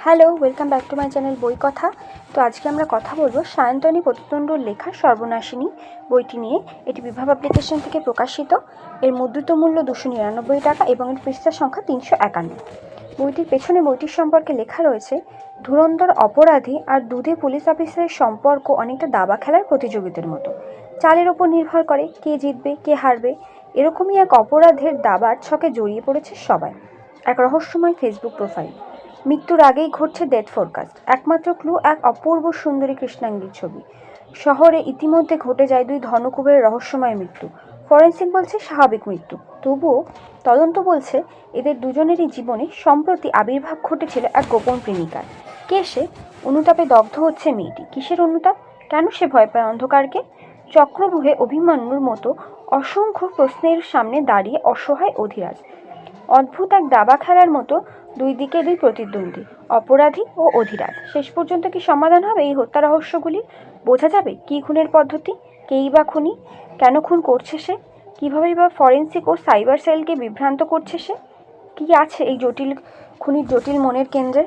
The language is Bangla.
Hello, welcome back to my channel বই কথা। তো আজকে আমরা কথা বলবো সায়ন্তনী প্রতিতণ্ডর লেখা সর্বনাশিনী বইটি নিয়ে। এটি বিভা পাবলিকেশন থেকে প্রকাশিত। এর মুদ্রিত মূল্য 299 টাকা এবং এর পৃষ্ঠা সংখ্যা 351। বইটির পেছনে বইটির সম্পর্কে লেখা রয়েছে, ধুরন্ধর অপরাধী আর দুধে পুলিশ অফিসারের সম্পর্ক অনেকটা দাবা খেলার প্রতিযোগিতার মতো। চালের ওপর নির্ভর করে কে জিতবে কে হারবে। এরকমই এক অপরাধের দাবার ছকে জড়িয়ে পড়েছে সবাই। এক রহস্যময় ফেসবুক প্রোফাইল, মৃত্যুর আগেই ঘটছে ডেথ ফোরকাস্ট, একমাত্র ক্লু এক অপূর্ব সুন্দরী কৃষ্ণাঙ্গীর ছবি। শহরে ইতিমধ্যে ঘটে যায় দুই ধনকুবের রহস্যময় মৃত্যু। ফরেন্সিক বলছে স্বাভাবিক মৃত্যু, তবুও তদন্ত বলছে এদের দুজনেরই জীবনে সম্প্রতি আবির্ভাব ঘটেছিল এক গোপন প্রেমিকার। কে সে? অনুতাপে দগ্ধ হচ্ছে মেয়েটি। কিসের অনুতাপ? কেন সে ভয় পায় অন্ধকারকে? চক্রব্যূহে অভিমন্যুর মতো অসংখ্য প্রশ্নের সামনে দাঁড়িয়ে অসহায় অধিরাজ। অদ্ভুত এক দাবা খেলার মতো দুই দিকে দুই প্রতিদ্বন্দ্বী, অপরাধী ও অধিরাজ। শেষ পর্যন্ত কি সমাধান হবে এই হত্যা রহস্যগুলি? বোঝা যাবে কি খুনের পদ্ধতি, কেই বা খুনি, কেন খুন করছে সে, কীভাবেই বা ফরেন্সিক ও সাইবার সেলকে বিভ্রান্ত করছে সে, কি আছে এই জটিল খুনির জটিল মনের কেন্দ্রে।